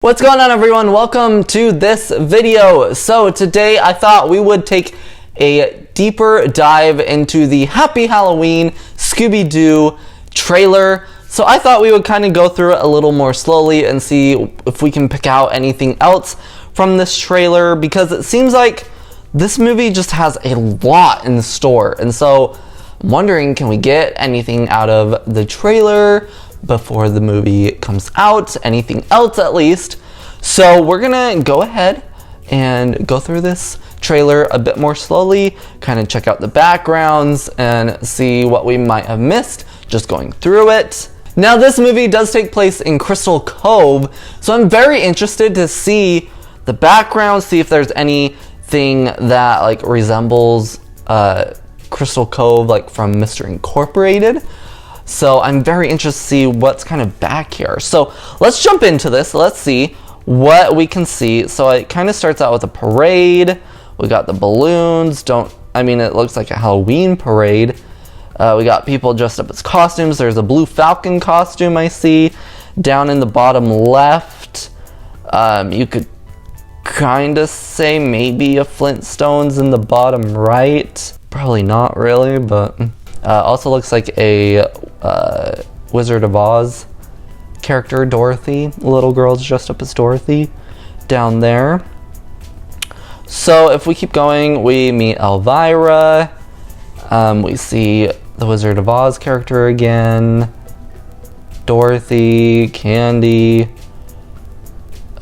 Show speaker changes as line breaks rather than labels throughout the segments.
What's going on, everyone? Welcome to this video. So today I thought we would take a deeper dive into the Happy Halloween Scooby-Doo trailer. So I thought we would kind of go through it a little more slowly and see if we can pick out anything else from this trailer, because it seems like this movie just has a lot in store. And so I'm wondering, can we get anything out of the trailer before the movie comes out? Anything else at least. So we're gonna go ahead and go through this trailer a bit more slowly, kind of check out the backgrounds and see what we might have missed just going through it. Now, this movie does take place in Crystal Cove, so I'm very interested to see the background, see if there's anything that like resembles Crystal Cove, like from Mr. Incorporated. So I'm very interested to see what's kind of back here. So let's jump into this. Let's see what we can see. So it kind of starts out with a parade. We got the balloons. It looks like a Halloween parade. We got people dressed up as costumes. There's a blue falcon costume I see down in the bottom left. You could kind of say maybe a Flintstones in the bottom right. Probably not really, but also looks like a Wizard of Oz character, Dorothy. Little girl's dressed up as Dorothy down there. So if we keep going, we meet Elvira. We see the Wizard of Oz character again. Dorothy, Candy.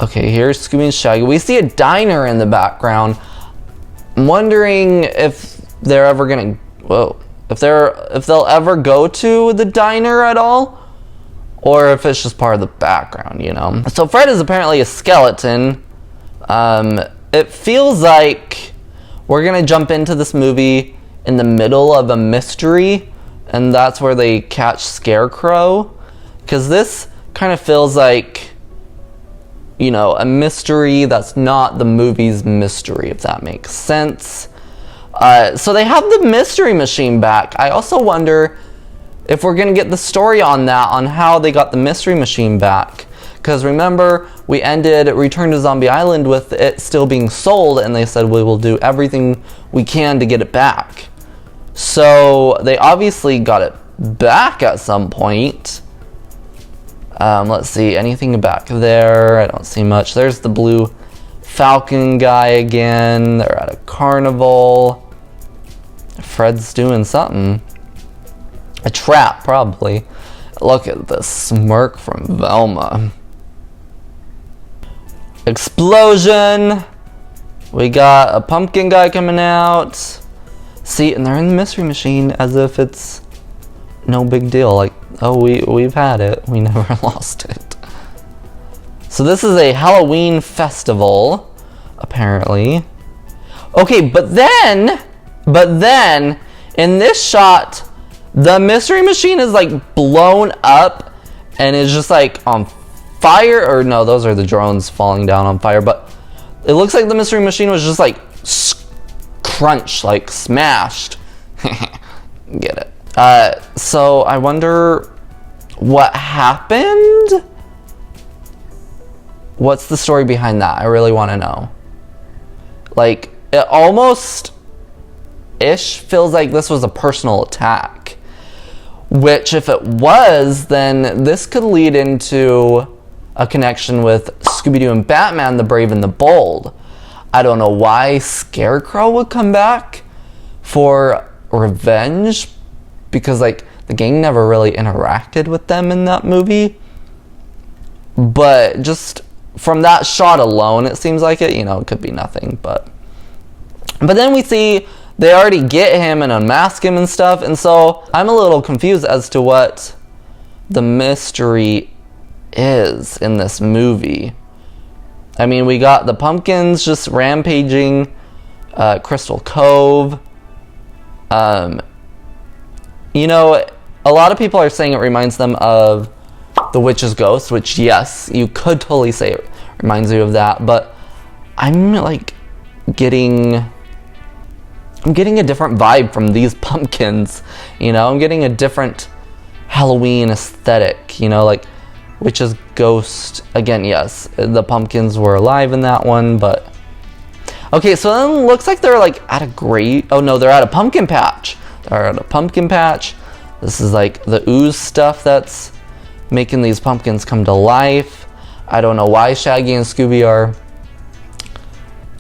Okay, here's Scooby and Shaggy. We see a diner in the background. I'm wondering if they're ever gonna... If they'll ever go to the diner at all, or if it's just part of the background, you know. So Fred is apparently a skeleton. It feels like we're gonna jump into this movie in the middle of a mystery, and that's where they catch Scarecrow, because this kind of feels like, you know, a mystery that's not the movie's mystery, if that makes sense. So they have the mystery machine back. I also wonder if we're gonna get the story on that, on how they got the mystery machine back. Because remember, we ended Return to Zombie Island with it still being sold, and they said we will do everything we can to get it back. So they obviously got it back at some point. Let's see, anything back there? I don't see much. There's the blue Falcon guy again. They're at a carnival. Fred's doing something. A trap, probably. Look at the smirk from Velma. Explosion. We got a pumpkin guy coming out. See, and they're in the mystery machine as if it's no big deal. Like, oh, we've had it. We never lost it. So this is a Halloween festival, apparently. Okay, but then, in this shot, the mystery machine is like blown up and is just like on fire. Or no, those are the drones falling down on fire. But it looks like the mystery machine was just like crunched, like smashed. Get it? So I wonder what happened. What's the story behind that? I really want to know. Like, it almost-ish feels like this was a personal attack. Which, if it was, then this could lead into a connection with Scooby-Doo and Batman, the Brave and the Bold. I don't know why Scarecrow would come back for revenge, because, like, the gang never really interacted with them in that movie. But just from that shot alone, it seems like it, you know, it could be nothing, but then we see they already get him and unmask him and stuff, and so I'm a little confused as to what the mystery is in this movie. I mean, we got the pumpkins just rampaging Crystal Cove. You know, a lot of people are saying it reminds them of The Witch's Ghost, which, yes, you could totally say it reminds you of that, but I'm like getting a different vibe from these pumpkins, you know. I'm getting a different Halloween aesthetic, you know, like which is Ghost. Again, yes, the pumpkins were alive in that one, but... Okay, so then it looks like they're like at a grave. Oh no, they're at a pumpkin patch. They're at a pumpkin patch. This is like the ooze stuff that's making these pumpkins come to life. I don't know why Shaggy and Scooby are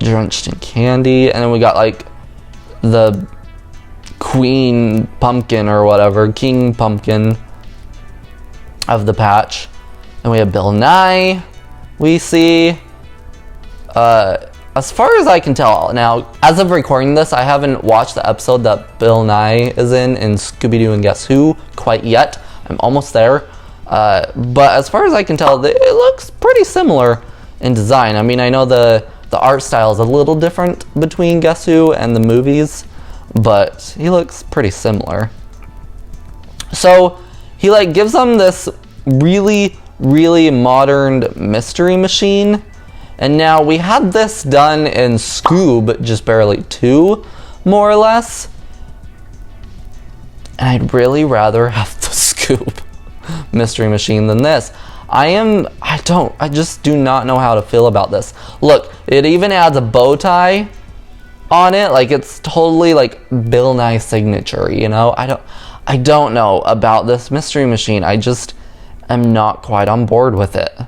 drenched in candy. And then we got like the queen pumpkin or whatever, king pumpkin of the patch. And we have Bill Nye, we see. As far as I can tell, now, as of recording this, I haven't watched the episode that Bill Nye is in Scooby-Doo and Guess Who quite yet. I'm almost there. But as far as I can tell, it looks pretty similar in design. I mean, I know the art style is a little different between Guess Who and the movies, but he looks pretty similar. So he like gives them this really, really modern mystery machine. And now we had this done in Scoob, just barely 2, more or less. And I'd really rather have the Scoob mystery machine than this. I just do not know how to feel about this. Look, it even adds a bow tie on it. Like, it's totally like Bill Nye's signature, you know? I don't know about this mystery machine. I just am not quite on board with it.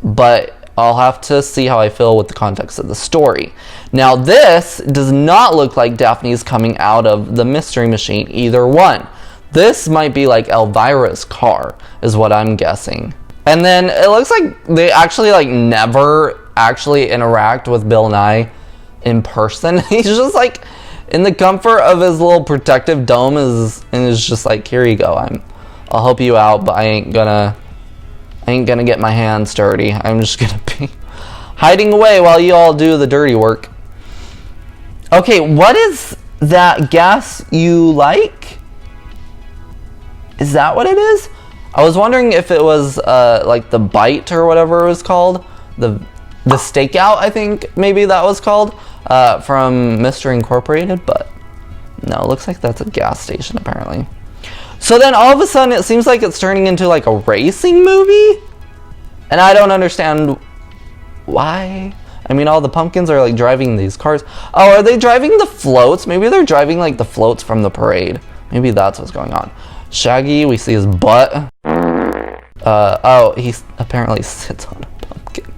But I'll have to see how I feel with the context of the story. Now, this does not look like Daphne's coming out of the mystery machine, either one. This might be like Elvira's car, is what I'm guessing. And then it looks like they actually like never actually interact with Bill Nye in person. He's just like in the comfort of his little protective dome and is just like, here you go. I'll help you out, but I ain't gonna get my hands dirty. I'm just gonna be hiding away while you all do the dirty work. Okay, what is that gas you like? Is that what it is? I was wondering if it was like the bite or whatever it was called. The stakeout, I think maybe that was called, from Mr. Incorporated, but no, it looks like that's a gas station apparently. So then all of a sudden it seems like it's turning into like a racing movie, and I don't understand why. I mean, all the pumpkins are like driving these cars. Oh, are they driving the floats? Maybe they're driving like the floats from the parade. Maybe that's what's going on. Shaggy, we see his butt. Oh, he apparently sits on a pumpkin.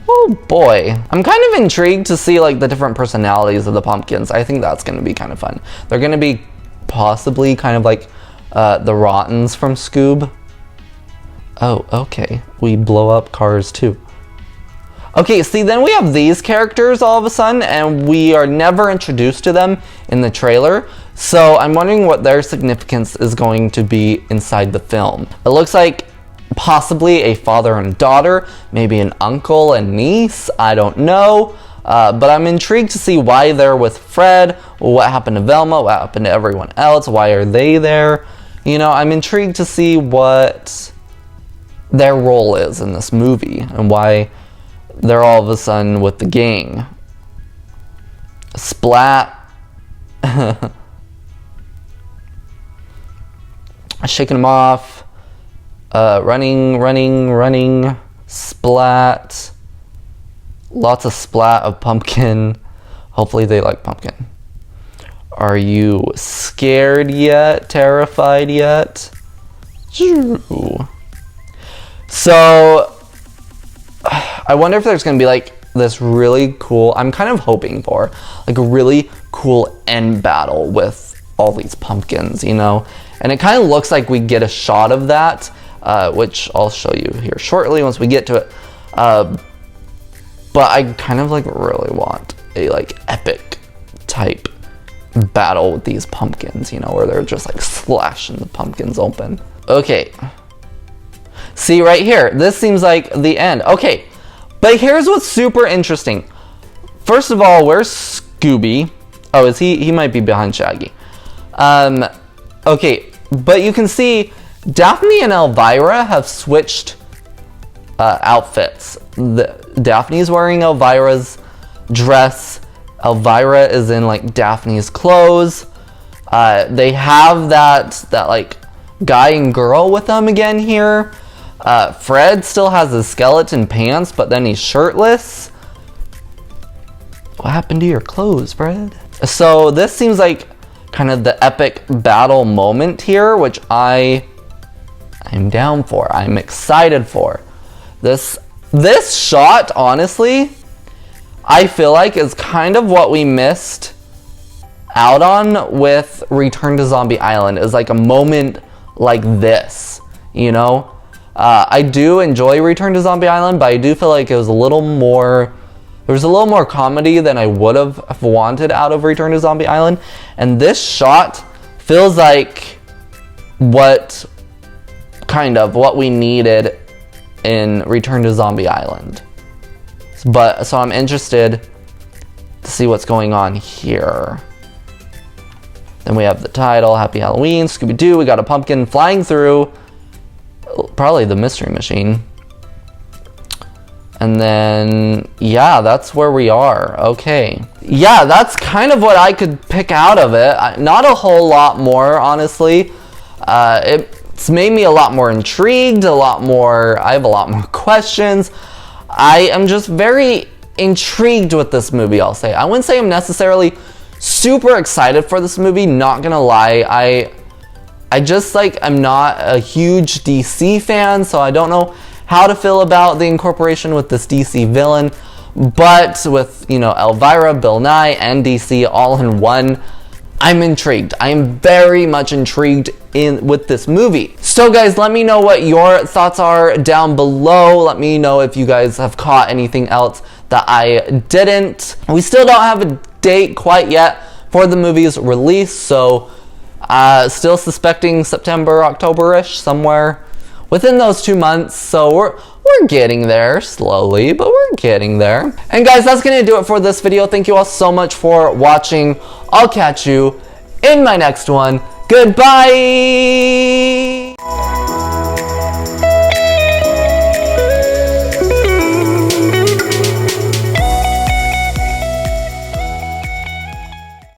Oh boy. I'm kind of intrigued to see like the different personalities of the pumpkins. I think that's going to be kind of fun. They're going to be possibly kind of like the Rottens from Scoob. Oh, okay. We blow up cars too. Okay, see, then we have these characters all of a sudden, and we are never introduced to them in the trailer. So I'm wondering what their significance is going to be inside the film. It looks like possibly a father and daughter, maybe an uncle and niece, I don't know. But I'm intrigued to see why they're with Fred, what happened to Velma, what happened to everyone else, why are they there? You know, I'm intrigued to see what their role is in this movie and why they're all of a sudden with the gang. Splat. Shaking them off. Running. Splat. Lots of splat of pumpkin. Hopefully they like pumpkin. Are you scared yet? Terrified yet? So, I wonder if there's going to be like this really cool, I'm kind of hoping for, like a really cool end battle with all these pumpkins, you know? And it kind of looks like we get a shot of that, which I'll show you here shortly once we get to it. But I kind of like really want a like epic type battle with these pumpkins, you know, where they're just like slashing the pumpkins open. Okay. See right here, this seems like the end. Okay, but here's what's super interesting. First of all, where's Scooby? Oh, is he might be behind Shaggy. Okay, but you can see Daphne and Elvira have switched outfits. Daphne's wearing Elvira's dress. Elvira is in like Daphne's clothes. They have that like guy and girl with them again here. Fred still has his skeleton pants, but then he's shirtless. What happened to your clothes, Fred? So this seems like kind of the epic battle moment here, which I'm down for. I'm excited for. This shot, honestly, I feel like is kind of what we missed out on with Return to Zombie Island, is like a moment like this, you know? I do enjoy Return to Zombie Island, but I do feel like it was a little more, there was a little more comedy than I would have wanted out of Return to Zombie Island. And this shot feels like what we needed in Return to Zombie Island. So I'm interested to see what's going on here. Then we have the title, Happy Halloween, Scooby-Doo. We got a pumpkin flying through, probably the Mystery Machine. And then, yeah, that's where we are. Okay. Yeah, that's kind of what I could pick out of it. Not a whole lot more, honestly. It's made me a lot more intrigued, I have a lot more questions. I am just very intrigued with this movie, I'll say. I wouldn't say I'm necessarily super excited for this movie, not gonna lie. I just, like, I'm not a huge DC fan, so I don't know how to feel about the incorporation with this DC villain. But with, you know, Elvira, Bill Nye, and DC all in one, I'm intrigued. I'm very much intrigued with this movie. So guys, let me know what your thoughts are down below. Let me know if you guys have caught anything else that I didn't. We still don't have a date quite yet for the movie's release, so still suspecting September, October-ish, somewhere within those 2 months. So we're getting there slowly, but we're getting there. And guys, that's gonna do it for this video. Thank you all so much for watching. I'll catch you in my next one. Goodbye!